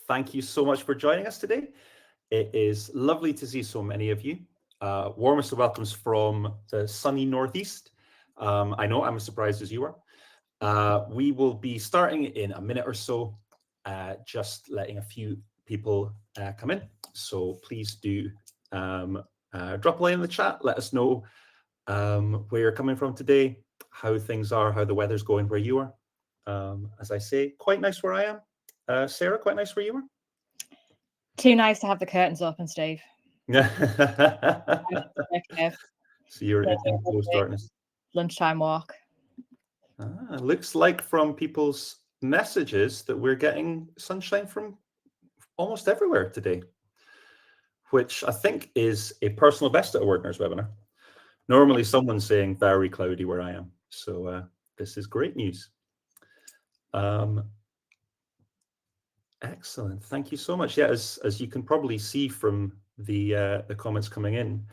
Thank you so much for joining us today. It is lovely to see so many of you. Warmest of welcomes from the sunny Northeast. I know I'm as surprised as you are. We will be starting in a minute or so, just letting a few people come in. So please do drop a line in the chat. Let us know where you're coming from today, how things are, how the weather's going where you are. As I say, quite nice where I am. Sarah, quite nice where you are? Too nice to have the curtains open, Steve. Yeah. So you're in close darkness. Lunchtime walk. Looks like from people's messages that we're getting sunshine from almost everywhere today, which I think is a personal best at a Wordnerds webinar. Normally someone's saying very cloudy where I am. So this is great news. Excellent. Thank you so much. Yeah, as you can probably see from the comments coming in,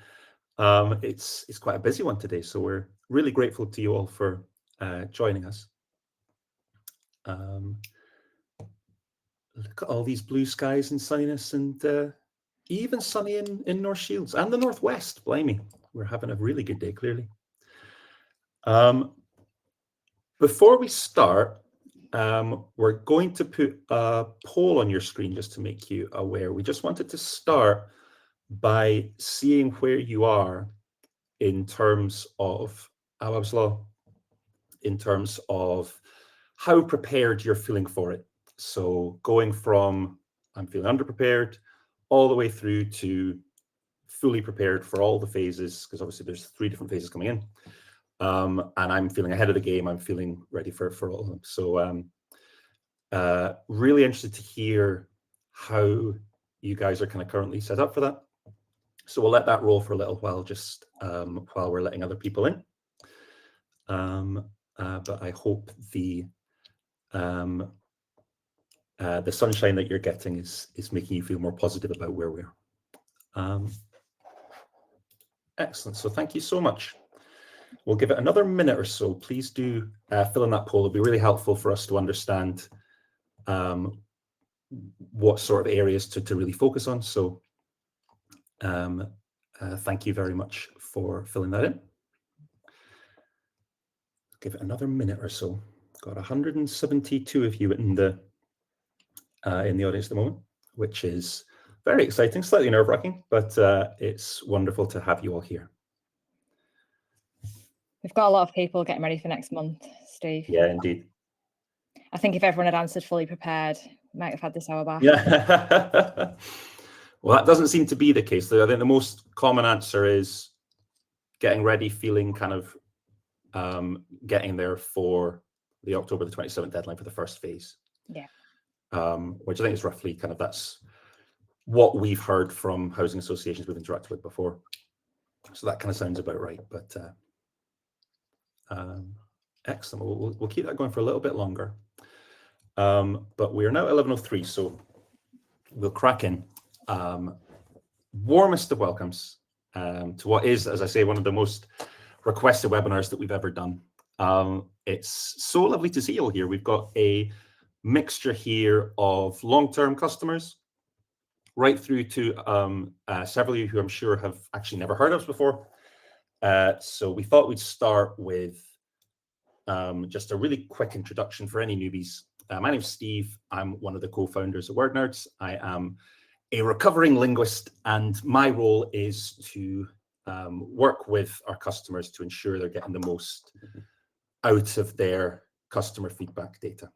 it's quite a busy one today. So we're really grateful to you all for joining us. Look at all these blue skies and sunniness, and even sunny in North Shields and the Northwest. Blimey, we're having a really good day, clearly. Before we start, we're going to put a poll on your screen just to make you aware. We just wanted to start by seeing where you are in terms of Awaab's law, in terms of how prepared you're feeling for it. So going from I'm feeling underprepared all the way through to fully prepared for all the phases, because obviously there's 3 different phases coming in. And I'm feeling ahead of the game. I'm feeling ready for all of them. So really interested to hear how you guys are kind of currently set up for that. So we'll let that roll for a little while, just while we're letting other people in. But I hope the sunshine that you're getting is making you feel more positive about where we are. Excellent. So thank you so much. We'll give it another minute or so. Please do fill in that poll. It'll be really helpful for us to understand what sort of areas to really focus on. So thank you very much for filling that in. Give it another minute or so. Got 172 of you in the audience at the moment, which is very exciting, slightly nerve-wracking, but it's wonderful to have you all here. We've got a lot of people getting ready for next month, Steve. Yeah, indeed. I think if everyone had answered fully prepared, we might have had this hour back. Yeah. Well, that doesn't seem to be the case. I think the most common answer is getting ready, feeling kind of getting there for the October the 27th deadline for the first phase. Yeah. Which I think is roughly kind of that's what we've heard from housing associations we've interacted with before. So that kind of sounds about right. But excellent. We'll keep that going for a little bit longer. But we are now at 11:03, so we'll crack in. Warmest of welcomes to what is, as I say, one of the most requested webinars that we've ever done. It's so lovely to see you all here. We've got a mixture here of long-term customers, right through to several of you who I'm sure have actually never heard of us before. So we thought we'd start with just a really quick introduction for any newbies. My name's Steve. I'm one of the co-founders of Wordnerds. I am a recovering linguist, and my role is to work with our customers to ensure they're getting the most out of their customer feedback data.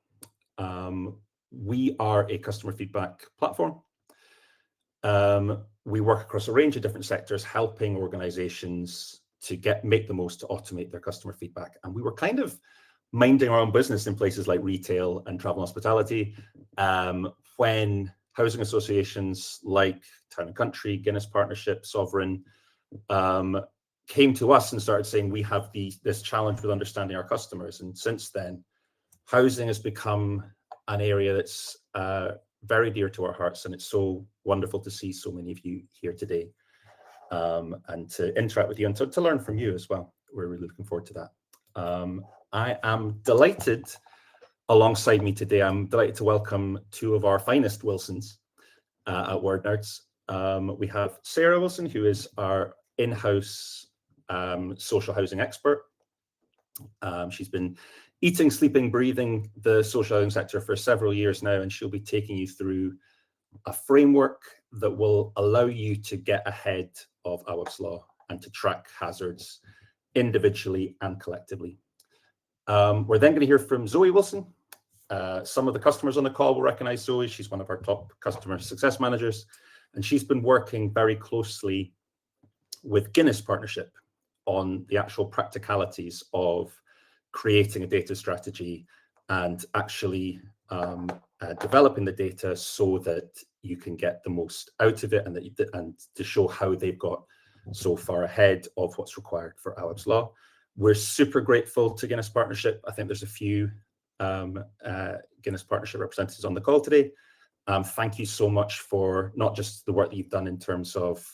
We are a customer feedback platform. We work across a range of different sectors, helping organizations to make the most to automate their customer feedback. And we were kind of minding our own business in places like retail and travel and hospitality when housing associations like Town and Country, Guinness Partnership, Sovereign came to us and started saying we have this challenge with understanding our customers. And since then, housing has become an area that's very dear to our hearts, and it's so wonderful to see so many of you here today and to interact with you and to learn from you as well. We're really looking forward to that. I am delighted alongside me today, I'm delighted to welcome two of our finest Wilsons at Wordnerds. We have Sarah Wilson, who is our in-house social housing expert. She's been eating, sleeping, breathing the social housing sector for several years now, and she'll be taking you through a framework that will allow you to get ahead of Awaab's law and to track hazards individually and collectively. We're then going to hear from Zoe Wilson. Some of the customers on the call will recognize Zoe. She's one of our top customer success managers, and she's been working very closely with Guinness Partnership on the actual practicalities of creating a data strategy and actually developing the data so that you can get the most out of it, and to show how they've got so far ahead of what's required for Awaab's law. We're super grateful to Guinness Partnership. I think there's a few Guinness Partnership representatives on the call today. Thank you so much for not just the work that you've done in terms of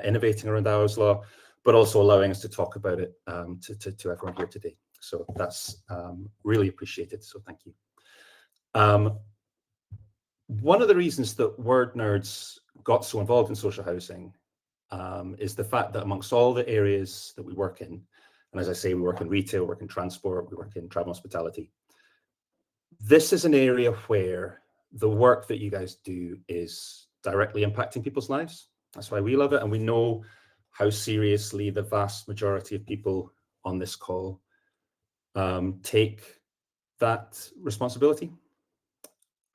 innovating around Awaab's law, but also allowing us to talk about it to everyone here today. So that's really appreciated. So thank you. One of the reasons that Wordnerds got so involved in social housing is the fact that amongst all the areas that we work in, and as I say, we work in retail, we work in transport, we work in travel hospitality, this is an area where the work that you guys do is directly impacting people's lives. That's why we love it, and we know how seriously the vast majority of people on this call take that responsibility.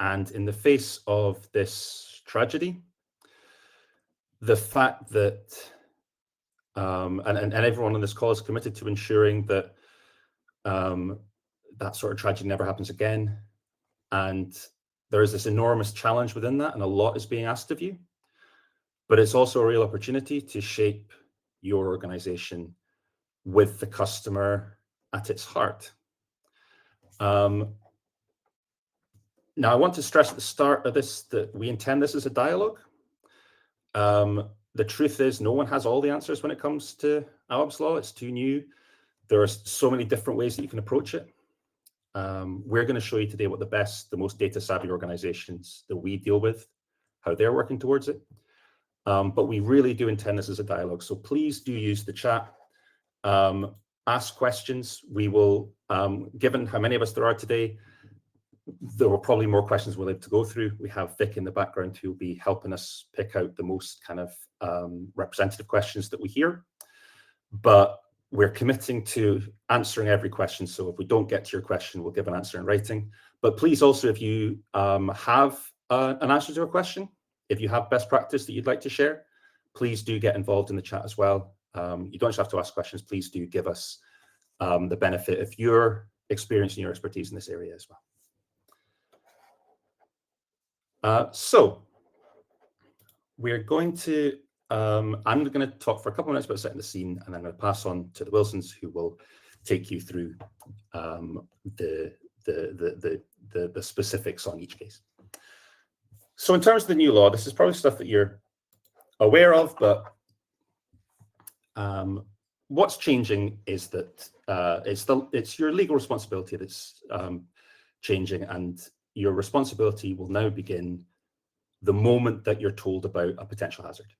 And in the face of this tragedy, the fact that and everyone on this call is committed to ensuring that that sort of tragedy never happens again. And there is this enormous challenge within that, and a lot is being asked of you. But it's also a real opportunity to shape your organization with the customer at its heart. Now, I want to stress at the start of this that we intend this as a dialogue. The truth is, no one has all the answers when it comes to Awaab's law. It's too new. There are so many different ways that you can approach it. We're going to show you today what the most data-savvy organizations that we deal with, how they're working towards it. But we really do intend this as a dialogue. So please do use the chat. Ask questions. We will, given how many of us there are today, there will probably more questions we'll have to go through. We have Vic in the background who will be helping us pick out the most kind of representative questions that we hear. But we're committing to answering every question. So if we don't get to your question, we'll give an answer in writing. But please also, if you have an answer to a question, if you have best practice that you'd like to share, please do get involved in the chat as well. You don't just have to ask questions. Please do give us the benefit of your experience and your expertise in this area as well. So we're going to, I'm going to talk for a couple of minutes about setting the scene, and then I'm going to pass on to the Wilsons, who will take you through the specifics on each case. So in terms of the new law, this is probably stuff that you're aware of, but what's changing is that it's your legal responsibility that's changing, and your responsibility will now begin the moment that you're told about a potential hazard.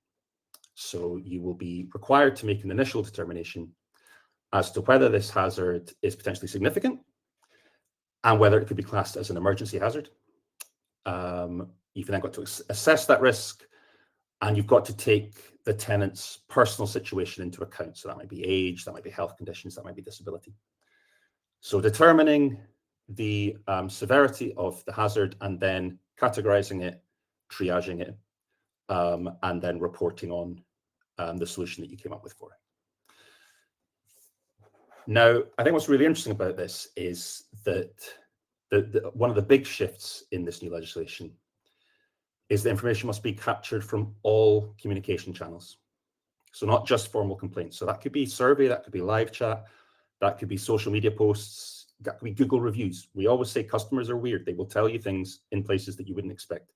So you will be required to make an initial determination as to whether this hazard is potentially significant and whether it could be classed as an emergency hazard. You've then got to assess that risk, and you've got to take the tenant's personal situation into account. So that might be age, that might be health conditions, that might be disability. So determining the severity of the hazard and then categorizing it, triaging it, and then reporting on the solution that you came up with for it. Now, I think what's really interesting about this is that one of the big shifts in this new legislation is the information must be captured from all communication channels. So not just formal complaints. So that could be survey, that could be live chat, that could be social media posts, that could be Google reviews. We always say customers are weird. They will tell you things in places that you wouldn't expect.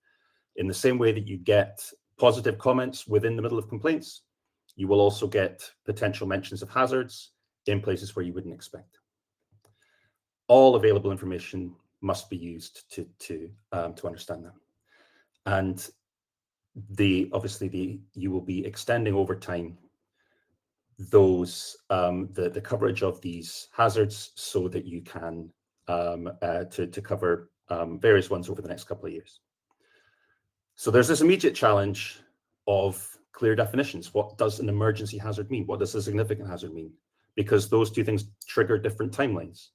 In the same way that you get positive comments within the middle of complaints, you will also get potential mentions of hazards in places where you wouldn't expect. all available information must be used to understand them. And obviously you will be extending over time those the coverage of these hazards so that you can to cover various ones over the next couple of years. So there's this immediate challenge of clear definitions. What does an emergency hazard mean? What does a significant hazard mean? Because those two things trigger different timelines.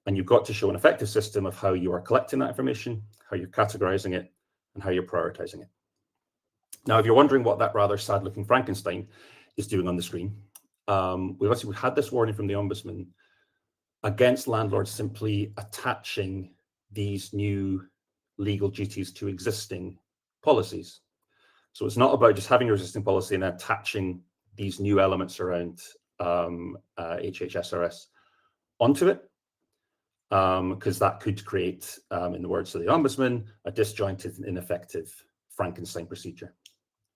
And you've got to show an effective system of how you are collecting that information, how you're categorizing it, and how you're prioritizing it. Now, if you're wondering what that rather sad-looking Frankenstein is doing on the screen, we've had this warning from the Ombudsman against landlords simply attaching these new legal duties to existing policies. So it's not about just having your existing policy and attaching these new elements around HHSRS onto it, because that could create, in the words of the Ombudsman, a disjointed and ineffective Frankenstein procedure.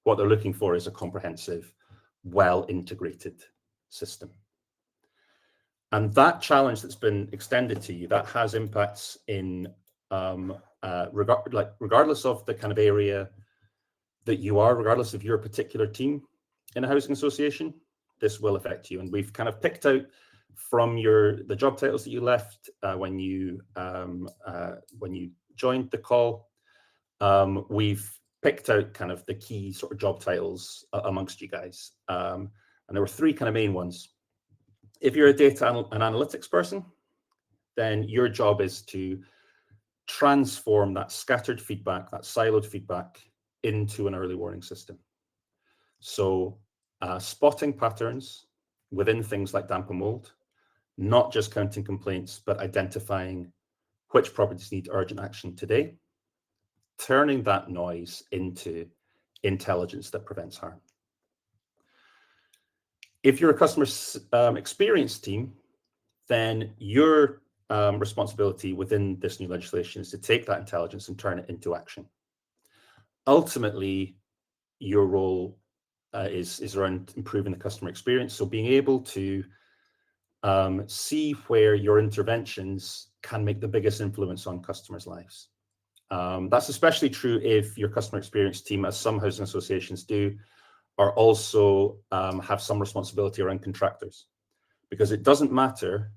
What they're looking for is a comprehensive, well-integrated system. And that challenge that's been extended to you, that has impacts in, regardless of the kind of area that you are, regardless of your particular team in a housing association, this will affect you. And we've kind of picked out from the job titles that you left when you joined the call, we've picked out kind of the key sort of job titles amongst you guys. And there were three kind of main ones. If you're a data and analytics person, then your job is to transform that scattered feedback, that siloed feedback, into an early warning system. So spotting patterns within things like damp and mold, not just counting complaints, but identifying which properties need urgent action today, turning that noise into intelligence that prevents harm. If you're a customer experience team, then your responsibility within this new legislation is to take that intelligence and turn it into action. Ultimately, your role is around improving the customer experience. So being able to see where your interventions can make the biggest influence on customers' lives. That's especially true if your customer experience team, as some housing associations do, are also have some responsibility around contractors. Because it doesn't matter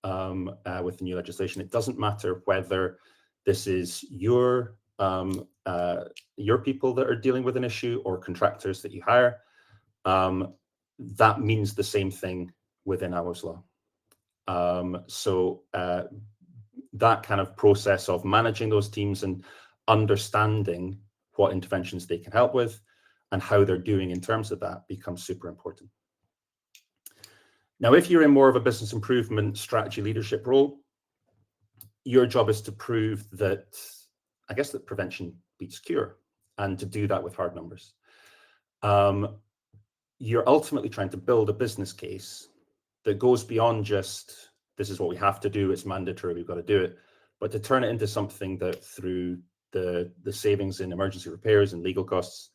with the new legislation, it doesn't matter whether this is your people that are dealing with an issue or contractors that you hire. That means the same thing within Awaab's law. So that kind of process of managing those teams and understanding what interventions they can help with and how they're doing in terms of that becomes super important. Now, if you're in more of a business improvement strategy leadership role, your job is to prove that, I guess, that prevention beats cure, and to do that with hard numbers. You're ultimately trying to build a business case that goes beyond just, this is what we have to do, it's mandatory, we've got to do it, but to turn it into something that through the savings in emergency repairs and legal costs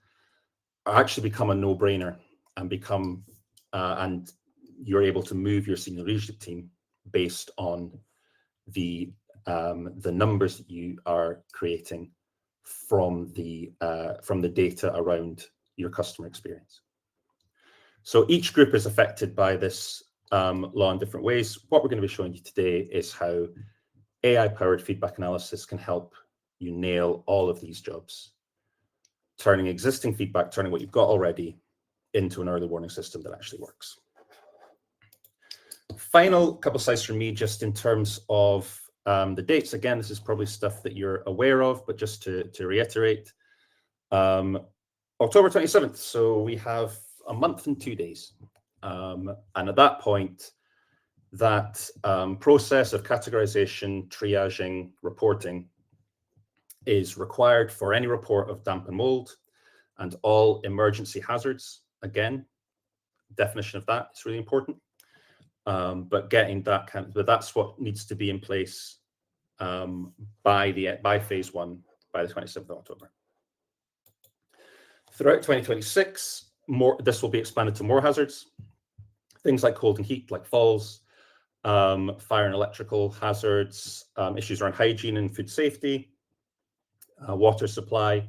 actually become a no-brainer and become, and you're able to move your senior leadership team based on the numbers that you are creating from the data around your customer experience. So each group is affected by this law in different ways. What we're going to be showing you today is how AI-powered feedback analysis can help you nail all of these jobs, turning existing feedback, turning what you've got already into an early warning system that actually works. Final couple slides from me, just in terms of the dates. Again, this is probably stuff that you're aware of, but just to reiterate, October 27th. So we have a month and 2 days. And at that point, that process of categorization, triaging, reporting is required for any report of damp and mold and all emergency hazards. Again, definition of that is really important. But getting that but that's what needs to be in place by phase one, by the 27th of October. Throughout 2026, this will be expanded to more hazards, things like cold and heat, like falls, fire and electrical hazards, issues around hygiene and food safety, water supply.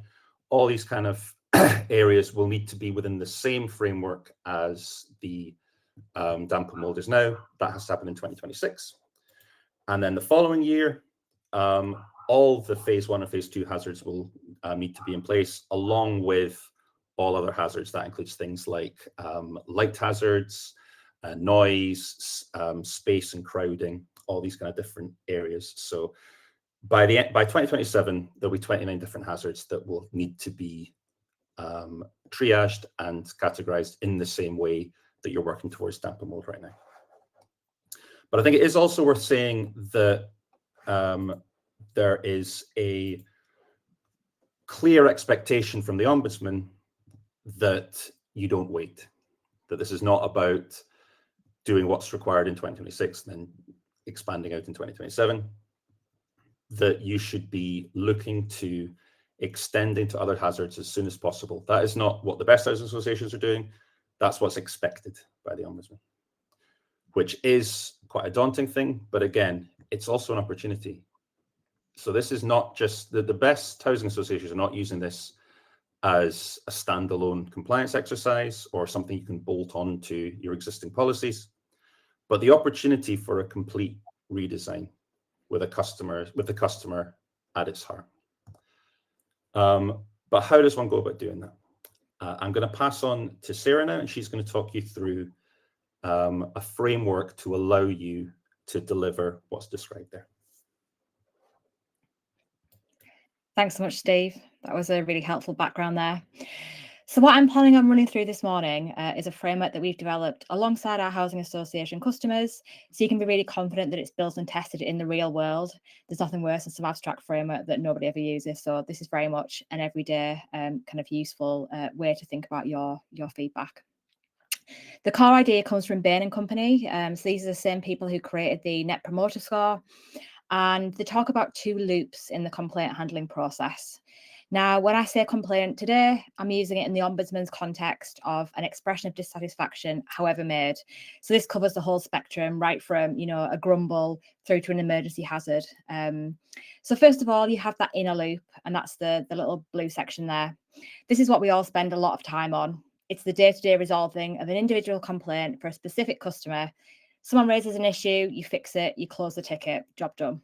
All these kind of areas will need to be within the same framework as the damp and mold is now. That has to happen in 2026. And then the following year, all the phase 1 and phase 2 hazards will need to be in place, along with all other hazards. That includes things like light hazards, noise, space and crowding, all these kind of different areas. So by 2027, there'll be 29 different hazards that will need to be triaged and categorized in the same way that you're working towards damp and mold right now. But I think it is also worth saying that there is a clear expectation from the Ombudsman that you don't wait, that this is not about doing what's required in 2026 and then expanding out in 2027, that you should be looking to extend into other hazards as soon as possible. That is not what the best housing associations are doing. That's what's expected by the Ombudsman, which is quite a daunting thing. But again, it's also an opportunity. So this is not just the best housing associations are not using this as a standalone compliance exercise or something you can bolt on to your existing policies, but the opportunity for a complete redesign with the customer at its heart. But how does one go about doing that? I'm going to pass on to Sarah now, and she's going to talk you through a framework to allow you to deliver what's described there. Thanks so much, Steve. That was a really helpful background there. So what I'm planning on running through this morning is a framework that we've developed alongside our housing association customers, so you can be really confident that it's built and tested in the real world. There's nothing worse than some abstract framework that nobody ever uses. So this is very much an everyday kind of useful way to think about your feedback. The core idea comes from Bain & Company. So these are the same people who created the Net Promoter Score. And they talk about 2 loops in the complaint handling process. Now, when I say complaint today, I'm using it in the Ombudsman's context of an expression of dissatisfaction, however made. So this covers the whole spectrum, right from, a grumble through to an emergency hazard. So first of all, you have that inner loop, and that's the little blue section there. This is what we all spend a lot of time on. It's the day-to-day resolving of an individual complaint for a specific customer. Someone raises an issue, you fix it, you close the ticket, job done.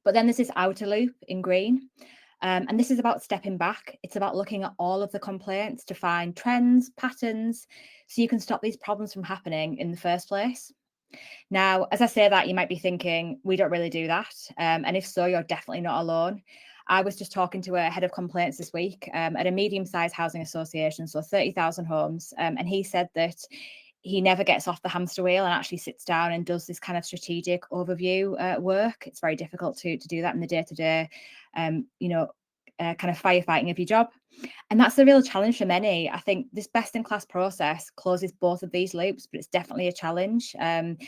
But then there's this outer loop in green. And this is about stepping back. It's about looking at all of the complaints to find trends, patterns, so you can stop these problems from happening in the first place. Now, as I say that, you might be thinking, we don't really do that. And if so, you're definitely not alone. I was just talking to a head of complaints this week at a medium-sized housing association, so 30,000 homes. And he said that he never gets off the hamster wheel and actually sits down and does this kind of strategic overview work. It's very difficult to do that in the day-to-day, kind of firefighting of your job. And that's the real challenge for many. I think this best-in-class process closes both of these loops, but it's definitely a challenge. And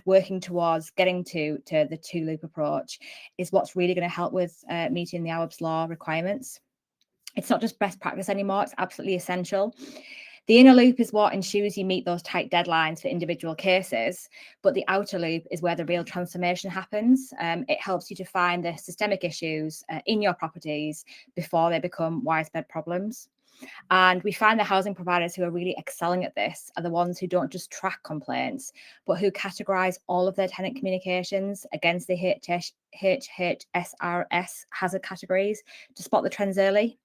working towards getting to the 2-loop approach is what's really going to help with meeting the Awaab's law requirements. It's not just best practice anymore, it's absolutely essential. The inner loop is what ensures you meet those tight deadlines for individual cases, but the outer loop is where the real transformation happens. It helps you to find the systemic issues in your properties before they become widespread problems. And we find the housing providers who are really excelling at this are the ones who don't just track complaints, but who categorise all of their tenant communications against the HHSRS hazard categories to spot the trends early.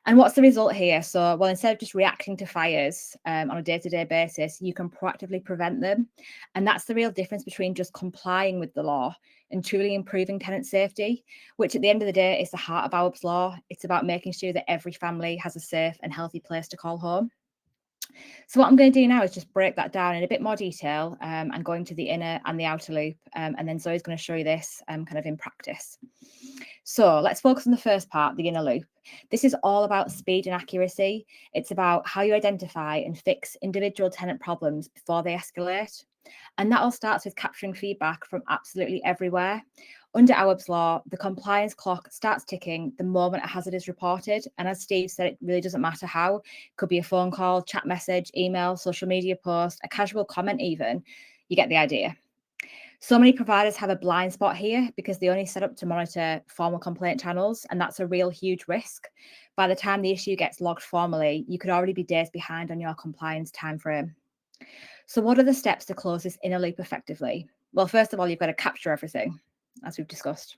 And what's the result here? So, well, instead of just reacting to fires on a day-to-day basis, you can proactively prevent them. And that's the real difference between just complying with the law and truly improving tenant safety, which at the end of the day is the heart of Awaab's law. It's about making sure that every family has a safe and healthy place to call home. So what I'm going to do now is just break that down in a bit more detail and going to the inner and the outer loop. And then Zoe's going to show you this kind of in practice. So let's focus on the first part, the inner loop. This is all about speed and accuracy. It's about how you identify and fix individual tenant problems before they escalate. And that all starts with capturing feedback from absolutely everywhere. Under Awaab's law, the compliance clock starts ticking the moment a hazard is reported. And as Steve said, it really doesn't matter how. It could be a phone call, chat message, email, social media post, a casual comment even. You get the idea. So many providers have a blind spot here because they only set up to monitor formal complaint channels, and that's a real huge risk. By the time the issue gets logged formally, you could already be days behind on your compliance timeframe. So what are the steps to close this inner loop effectively? Well, first of all, you've got to capture everything, as we've discussed.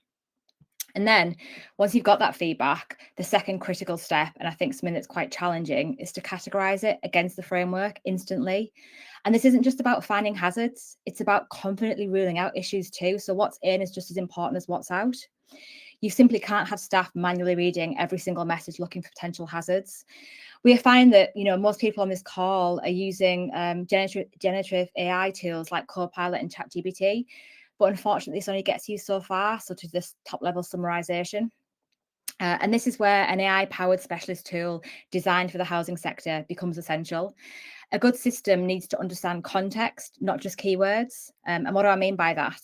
And then once you've got that feedback, the second critical step, and I think something that's quite challenging, is to categorize it against the framework instantly. And this isn't just about finding hazards, it's about confidently ruling out issues too. So what's in is just as important as what's out. You simply can't have staff manually reading every single message looking for potential hazards. We find that most people on this call are using generative AI tools like Copilot and ChatGPT, but unfortunately this only gets you so far, such as this top level summarization. And this is where an AI-powered specialist tool designed for the housing sector becomes essential. A good system needs to understand context, not just keywords. And what do I mean by that?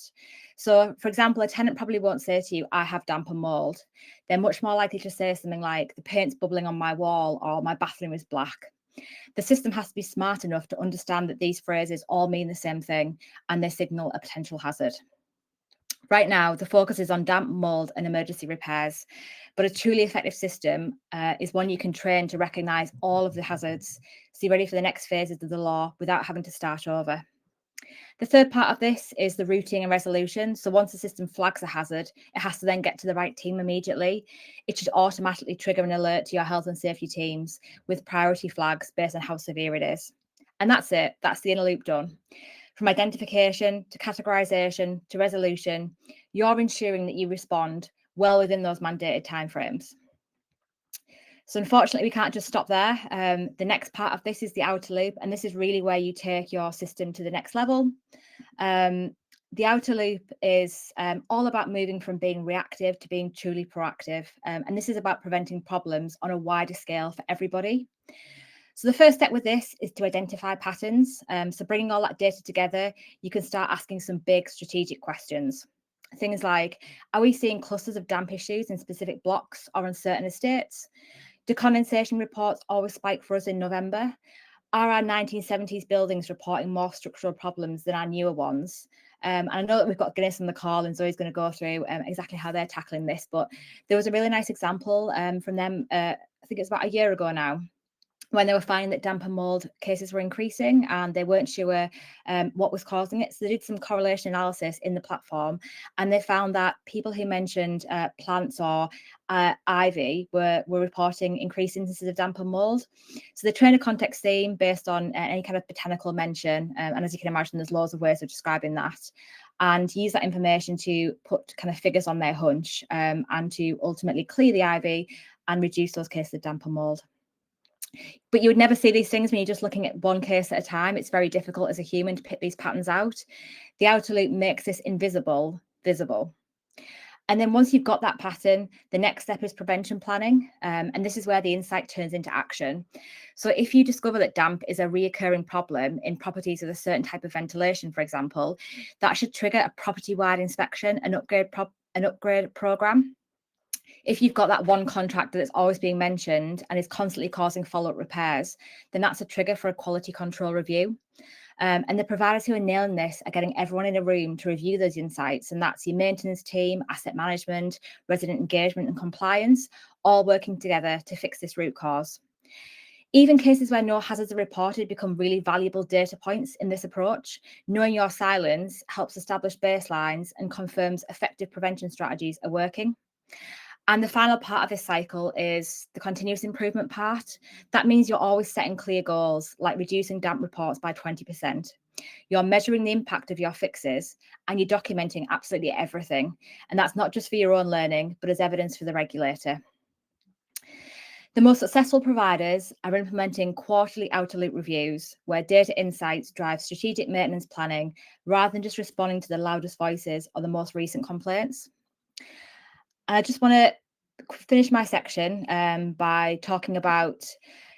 So, for example, a tenant probably won't say to you, I have damp and mold. They're much more likely to say something like, the paint's bubbling on my wall, or my bathroom is black. The system has to be smart enough to understand that these phrases all mean the same thing, and they signal a potential hazard. Right now, the focus is on damp, mold, and emergency repairs, but a truly effective system is one you can train to recognise all of the hazards, so you're ready for the next phases of the law without having to start over. The third part of this is the routing and resolution. So once the system flags a hazard, it has to then get to the right team immediately. It should automatically trigger an alert to your health and safety teams with priority flags based on how severe it is. And that's it. That's the inner loop done. From identification to categorization to resolution, you're ensuring that you respond well within those mandated timeframes. So unfortunately, we can't just stop there. The next part of this is the outer loop, and this is really where you take your system to the next level. The outer loop is all about moving from being reactive to being truly proactive. And this is about preventing problems on a wider scale for everybody. So the first step with this is to identify patterns. So bringing all that data together, you can start asking some big strategic questions. Things like, are we seeing clusters of damp issues in specific blocks or on certain estates? Do condensation reports always spike for us in November? Are our 1970s buildings reporting more structural problems than our newer ones? And I know that we've got Guinness on the call, and Zoe's going to go through exactly how they're tackling this, but there was a really nice example from them, I think it's about a year ago now, when they were finding that damp and mold cases were increasing and they weren't sure what was causing it. So they did some correlation analysis in the platform, and they found that people who mentioned plants or ivy were reporting increased instances of damp and mold. So they train a context theme based on any kind of botanical mention. And as you can imagine, there's loads of ways of describing that, and use that information to put kind of figures on their hunch and to ultimately clear the ivy and reduce those cases of damp and mold. But you would never see these things when you're just looking at one case at a time. It's very difficult as a human to pick these patterns out. The outer loop makes this invisible visible. And then once you've got that pattern, the next step is prevention planning. And this is where the insight turns into action. So if you discover that damp is a reoccurring problem in properties with a certain type of ventilation, for example, that should trigger a property-wide inspection and upgrade program. If you've got that one contractor that's always being mentioned and is constantly causing follow-up repairs, then that's a trigger for a quality control review. And the providers who are nailing this are getting everyone in a room to review those insights. And that's your maintenance team, asset management, resident engagement and compliance, all working together to fix this root cause. Even cases where no hazards are reported become really valuable data points in this approach. Knowing your silence helps establish baselines and confirms effective prevention strategies are working. And the final part of this cycle is the continuous improvement part. That means you're always setting clear goals, like reducing damp reports by 20%. You're measuring the impact of your fixes, and you're documenting absolutely everything. And that's not just for your own learning, but as evidence for the regulator. The most successful providers are implementing quarterly outer loop reviews, where data insights drive strategic maintenance planning rather than just responding to the loudest voices or the most recent complaints. I just want to finish my section by talking about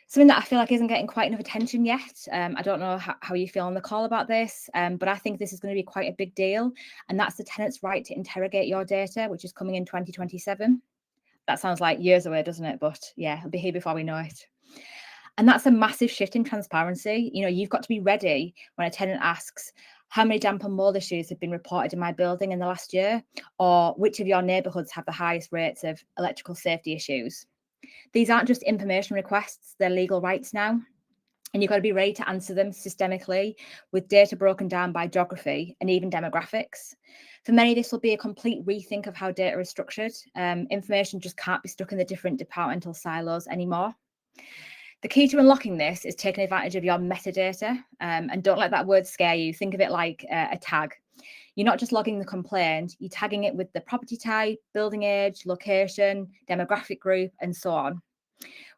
something that I feel like isn't getting quite enough attention yet. I don't know how you feel on the call about this, but I think this is going to be quite a big deal. And that's the tenant's right to interrogate your data, which is coming in 2027. That sounds like years away, doesn't it? But yeah, it'll be here before we know it. And that's a massive shift in transparency. You've got to be ready when a tenant asks, how many damp and mold issues have been reported in my building in the last year, or which of your neighbourhoods have the highest rates of electrical safety issues. These aren't just information requests, they're legal rights now. And you've got to be ready to answer them systemically with data broken down by geography and even demographics. For many, this will be a complete rethink of how data is structured. Information just can't be stuck in the different departmental silos anymore. The key to unlocking this is taking advantage of your metadata, and don't let that word scare you. Think of it like a tag. You're not just logging the complaint, you're tagging it with the property type, building age, location, demographic group, and so on.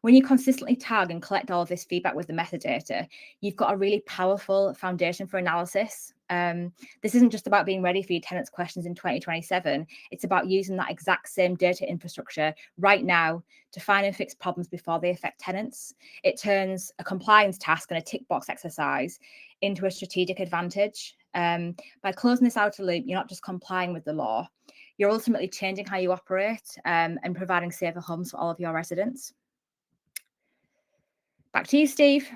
When you consistently tag and collect all of this feedback with the metadata, you've got a really powerful foundation for analysis. This isn't just about being ready for your tenants' questions in 2027. It's about using that exact same data infrastructure right now to find and fix problems before they affect tenants. It turns a compliance task and a tick box exercise into a strategic advantage. By closing this outer loop, you're not just complying with the law, you're ultimately changing how you operate and providing safer homes for all of your residents. Back to you, Steve.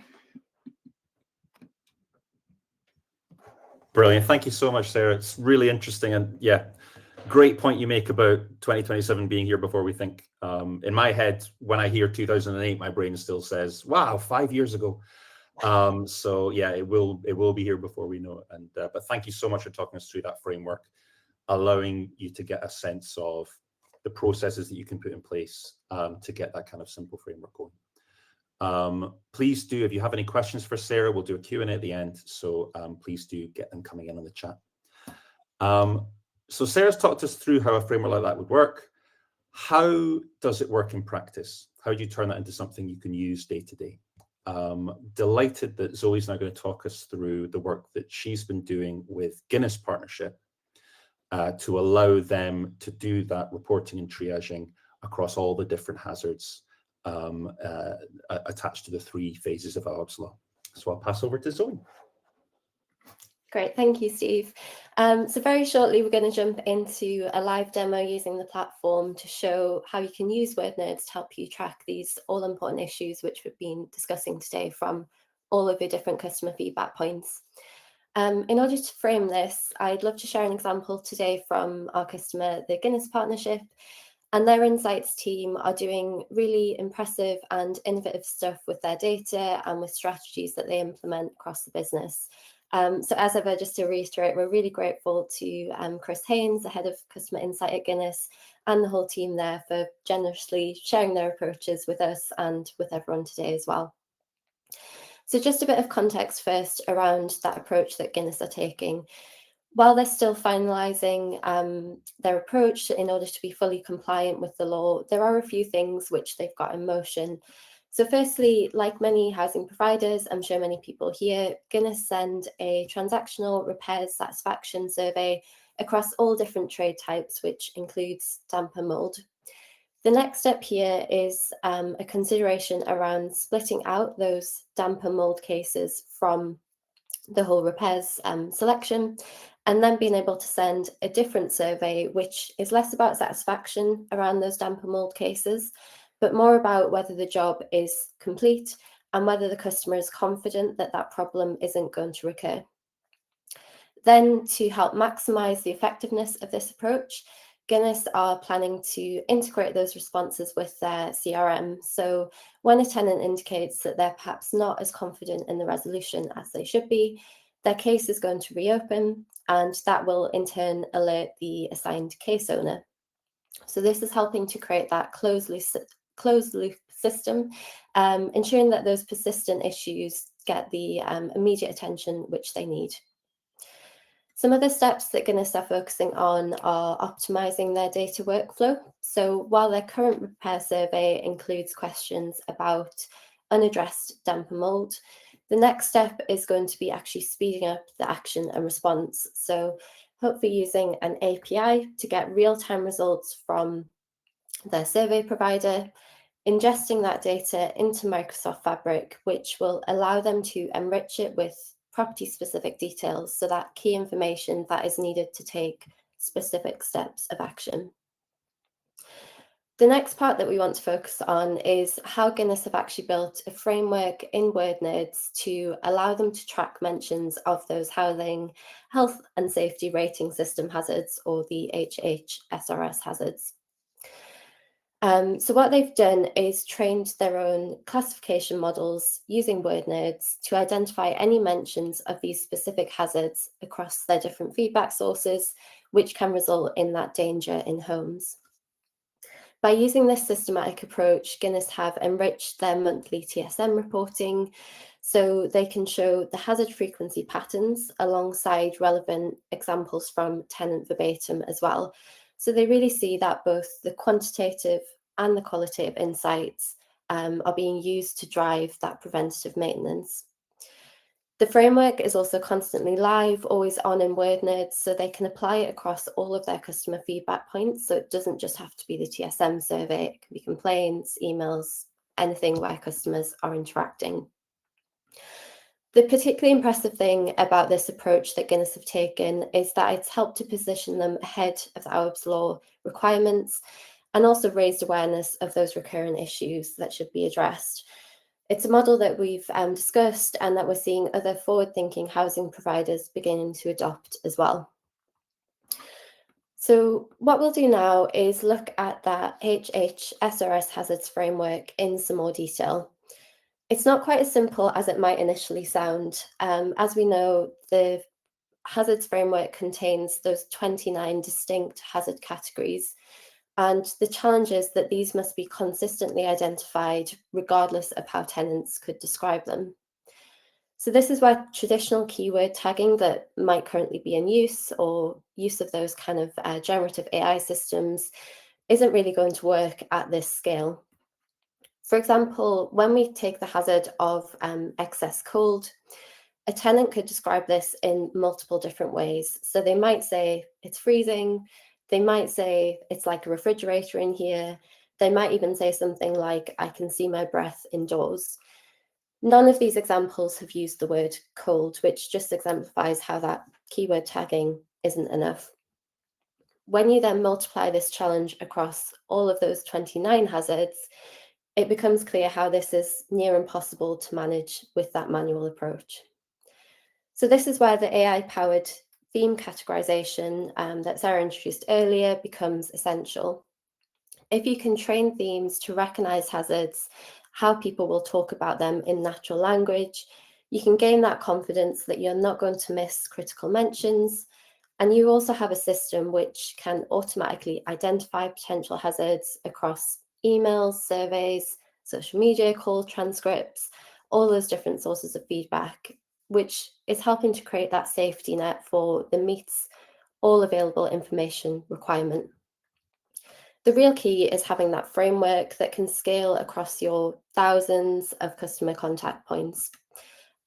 Brilliant. Thank you so much, Sarah. It's really interesting. And yeah, great point you make about 2027 being here before we think. In my head, when I hear 2008, my brain still says, wow, 5 years ago. So yeah, it will be here before we know it. And but thank you so much for talking us through that framework, allowing you to get a sense of the processes that you can put in place to get that kind of simple framework going. Please do, if you have any questions for Sarah, we'll do a Q&A at the end. So please do get them coming in on the chat. So Sarah's talked us through how a framework like that would work. How does it work in practice? How do you turn that into something you can use day to day? Delighted that Zoe's now going to talk us through the work that she's been doing with Guinness Partnership to allow them to do that reporting and triaging across all the different hazards attached to the 3 phases of Awaab's law. So I'll pass over to Zoe. Great, thank you, Steve. So very shortly, we're going to jump into a live demo using the platform to show how you can use Wordnerds to help you track these all-important issues which we've been discussing today from all of your different customer feedback points. In order to frame this, I'd love to share an example today from our customer, the Guinness Partnership, and their insights team are doing really impressive and innovative stuff with their data and with strategies that they implement across the business. So as ever, just to reiterate, we're really grateful to Chris Haynes, the head of customer insight at Guinness, and the whole team there for generously sharing their approaches with us and with everyone today as well. So just a bit of context first around that approach that Guinness are taking. While they're still finalising their approach in order to be fully compliant with the law, there are a few things which they've got in motion. So firstly, like many housing providers, I'm sure many people here, Guinness send a transactional repairs satisfaction survey across all different trade types, which includes damp and mould. The next step here is a consideration around splitting out those damp and mould cases from the whole repairs selection, and then being able to send a different survey, which is less about satisfaction around those damp and mould cases, but more about whether the job is complete and whether the customer is confident that that problem isn't going to recur. Then, to help maximise the effectiveness of this approach, Guinness are planning to integrate those responses with their CRM. So when a tenant indicates that they're perhaps not as confident in the resolution as they should be, their case is going to reopen, and that will in turn alert the assigned case owner. So this is helping to create that closed loop system, ensuring that those persistent issues get the immediate attention which they need. Some of the steps that Guinness are focusing on are optimizing their data workflow. So while their current repair survey includes questions about unaddressed damp and mould, the next step is going to be actually speeding up the action and response. So hopefully using an API to get real-time results from their survey provider, ingesting that data into Microsoft Fabric, which will allow them to enrich it with property-specific details, so that key information that is needed to take specific steps of action. The next part that we want to focus on is how Guinness have actually built a framework in Wordnerds to allow them to track mentions of those housing, health and safety rating system hazards, or the HHSRS hazards. So what they've done is trained their own classification models using Wordnerds to identify any mentions of these specific hazards across their different feedback sources, which can result in that danger in homes. By using this systematic approach, Guinness have enriched their monthly TSM reporting so they can show the hazard frequency patterns alongside relevant examples from Tenant verbatim as well. So they really see that both the quantitative and the qualitative insights are being used to drive that preventative maintenance. The framework is also constantly live, always on in Wordnerds, so they can apply it across all of their customer feedback points. So it doesn't just have to be the TSM survey, it can be complaints, emails, anything where customers are interacting. The particularly impressive thing about this approach that Guinness have taken is that it's helped to position them ahead of the Awaab's law requirements and also raised awareness of those recurrent issues that should be addressed. It's a model that we've discussed and that we're seeing other forward-thinking housing providers beginning to adopt as well. So what we'll do now is look at that HHSRS hazards framework in some more detail. It's not quite as simple as it might initially sound. As we know, the hazards framework contains those 29 distinct hazard categories. And the challenge is that these must be consistently identified regardless of how tenants could describe them. So this is where traditional keyword tagging that might currently be in use, or use of those kind of generative AI systems, isn't really going to work at this scale. For example, when we take the hazard of excess cold, a tenant could describe this in multiple different ways. So they might say it's freezing. They might say it's like a refrigerator in here. They might even say something like, I can see my breath indoors. None of these examples have used the word cold, which just exemplifies how that keyword tagging isn't enough. When you then multiply this challenge across all of those 29 hazards, it becomes clear how this is near impossible to manage with that manual approach. So this is where the AI-powered theme categorization that Sarah introduced earlier becomes essential. If you can train themes to recognize hazards, how people will talk about them in natural language, you can gain that confidence that you're not going to miss critical mentions. And you also have a system which can automatically identify potential hazards across emails, surveys, social media, call transcripts, all those different sources of feedback, which is helping to create that safety net for the meets all available information requirement. The real key is having that framework that can scale across your thousands of customer contact points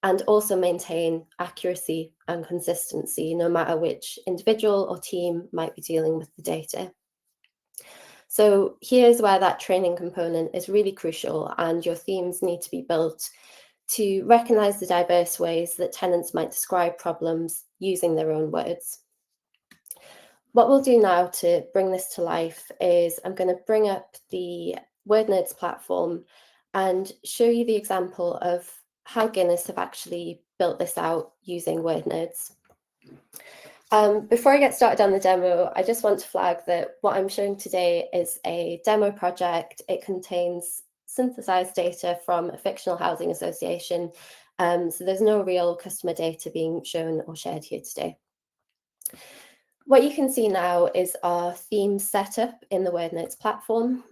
and also maintain accuracy and consistency no matter which individual or team might be dealing with the data. So here's where that training component is really crucial, and your themes need to be built to recognize the diverse ways that tenants might describe problems using their own words. What we'll do now to bring this to life is I'm going to bring up the Wordnerds platform and show you the example of how Guinness have actually built this out using Wordnerds. Before I get started on the demo, I just want to flag that what I'm showing today is a demo project. It contains synthesized data from a fictional housing association. So there's no real customer data being shown or shared here today. What you can see now is our theme setup in the Wordnerds platform.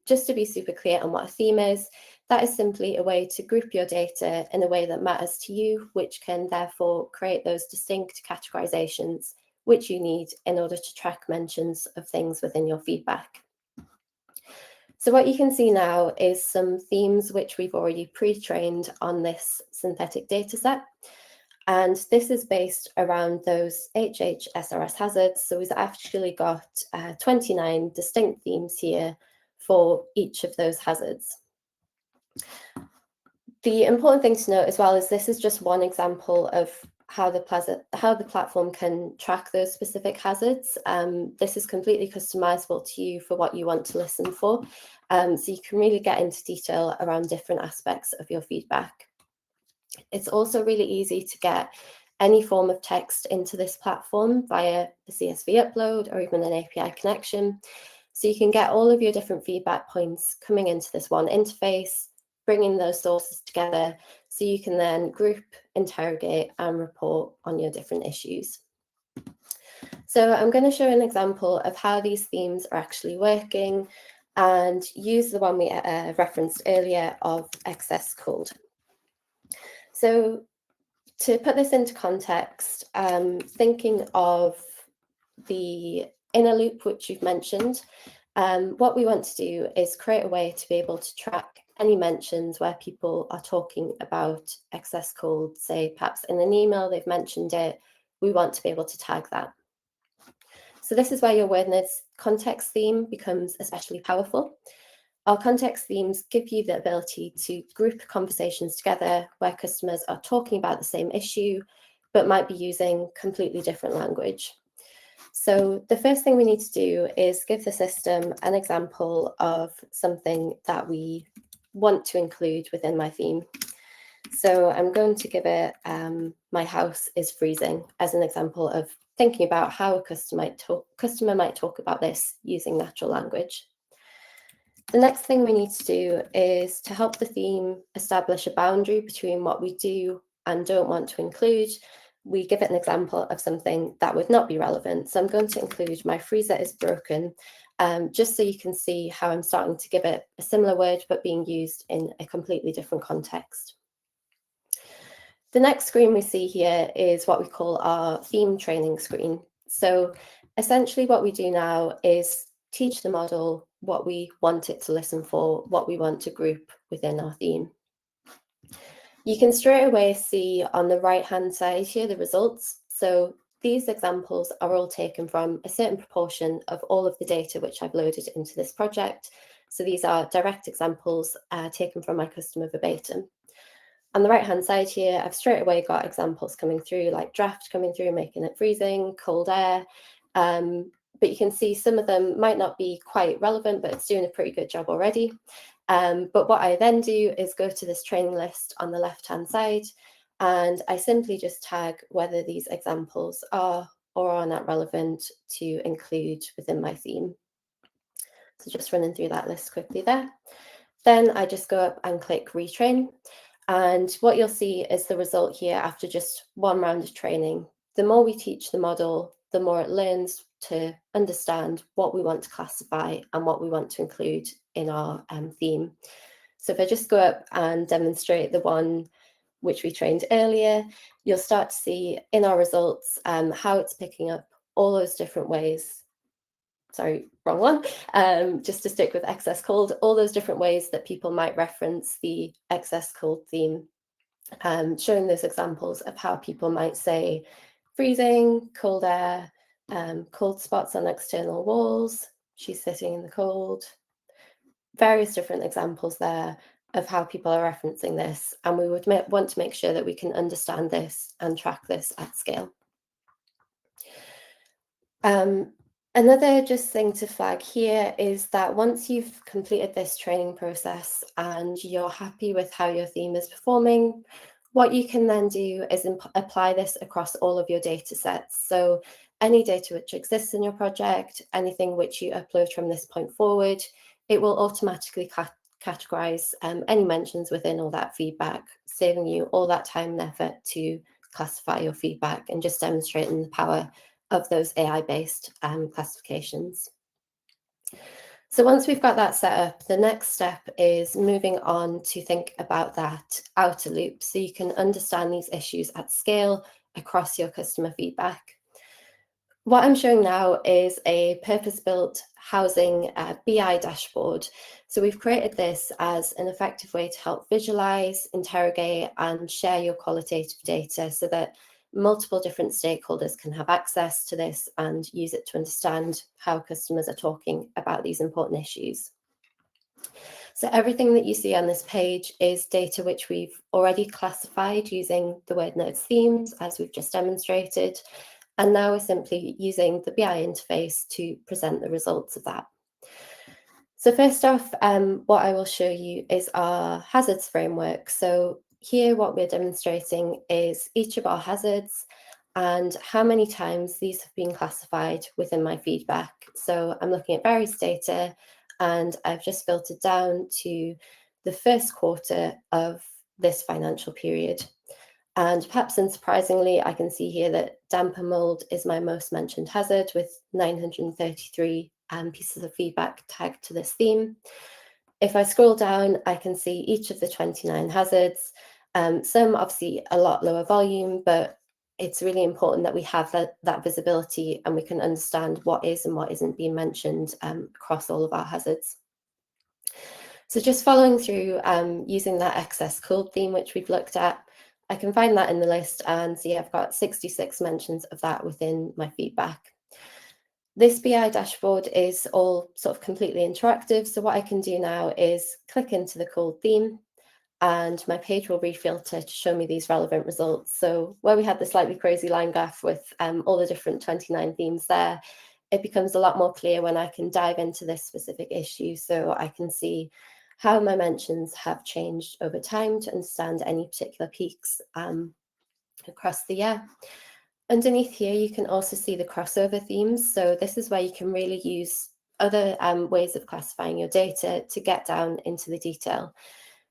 Just to be super clear on what a theme is, that is simply a way to group your data in a way that matters to you, which can therefore create those distinct categorizations which you need in order to track mentions of things within your feedback. So what you can see now is some themes which we've already pre-trained on this synthetic data set. And this is based around those HHSRS hazards. So we've actually got 29 distinct themes here for each of those hazards. The important thing to note as well is this is just one example of how the platform can track those specific hazards. This is completely customizable to you for what you want to listen for. So you can really get into detail around different aspects of your feedback. It's also really easy to get any form of text into this platform via the CSV upload or even an API connection. So you can get all of your different feedback points coming into this one interface, bringing those sources together so you can then group, interrogate, and report on your different issues. So I'm going to show an example of how these themes are actually working and use the one we referenced earlier of excess cold. So to put this into context, thinking of the inner loop, which you've mentioned, what we want to do is create a way to be able to track any mentions where people are talking about excess cold, say perhaps in an email they've mentioned it. We want to be able to tag that. So this is where your Wordnerds context theme becomes especially powerful. Our context themes give you the ability to group conversations together where customers are talking about the same issue, but might be using completely different language. So the first thing we need to do is give the system an example of something that we want to include within my theme. So I'm going to give it my house is freezing as an example of thinking about how a customer might talk about this using natural language. The next thing we need to do is to help the theme establish a boundary between what we do and don't want to include. We give it an example of something that would not be relevant. So I'm going to include my freezer is broken, just so you can see how I'm starting to give it a similar word, but being used in a completely different context. The next screen we see here is what we call our theme training screen. So essentially what we do now is teach the model what we want it to listen for, what we want to group within our theme. You can straight away see on the right-hand side here the results. So these examples are all taken from a certain proportion of all of the data which I've loaded into this project. So these are direct examples taken from my customer verbatim. On the right-hand side here, I've straight away got examples coming through, like draft coming through, making it freezing, cold air. But you can see some of them might not be quite relevant, but it's doing a pretty good job already. But what I then do is go to this training list on the left-hand side, and I simply just tag whether these examples are or are not relevant to include within my theme. So just running through that list quickly there. Then I just go up and click retrain. And what you'll see is the result here after just one round of training. The more we teach the model, the more it learns to understand what we want to classify and what we want to include in our theme. So if I just go up and demonstrate the one which we trained earlier, you'll start to see in our results how it's picking up all those different ways. Sorry, wrong one. Just to stick with excess cold, all those different ways that people might reference the excess cold theme, showing those examples of how people might say freezing, cold air, cold spots on external walls, she's sitting in the cold, various different examples there of how people are referencing this. And we would want to make sure that we can understand this and track this at scale. Another just thing to flag here is that once you've completed this training process and you're happy with how your theme is performing, what you can then do is apply this across all of your data sets. So any data which exists in your project, anything which you upload from this point forward, it will automatically categorize any mentions within all that feedback, saving you all that time and effort to classify your feedback and just demonstrating the power of those AI-based classifications. So once we've got that set up, the next step is moving on to think about that outer loop so you can understand these issues at scale across your customer feedback. What I'm showing now is a purpose-built housing BI dashboard. So we've created this as an effective way to help visualize, interrogate, and share your qualitative data so that multiple different stakeholders can have access to this and use it to understand how customers are talking about these important issues. So everything that you see on this page is data which we've already classified using the Wordnerds themes, as we've just demonstrated. And now we're simply using the BI interface to present the results of that. So first off, what I will show you is our hazards framework. So here what we're demonstrating is each of our hazards and how many times these have been classified within my feedback. So I'm looking at various data, and I've just filtered down to the first quarter of this financial period. And perhaps unsurprisingly, I can see here that damp and mold is my most mentioned hazard, with 933 pieces of feedback tagged to this theme. If I scroll down, I can see each of the 29 hazards. Some obviously a lot lower volume, but it's really important that we have that visibility and we can understand what is and what isn't being mentioned across all of our hazards. So just following through using that excess cold theme, which we've looked at, I can find that in the list and see I've got 66 mentions of that within my feedback. This BI dashboard is all sort of completely interactive. So what I can do now is click into the cold theme and my page will refilter to show me these relevant results. So where we had the slightly crazy line graph with all the different 29 themes there, it becomes a lot more clear when I can dive into this specific issue. So I can see how my mentions have changed over time to understand any particular peaks across the year. Underneath here, you can also see the crossover themes. So this is where you can really use other ways of classifying your data to get down into the detail.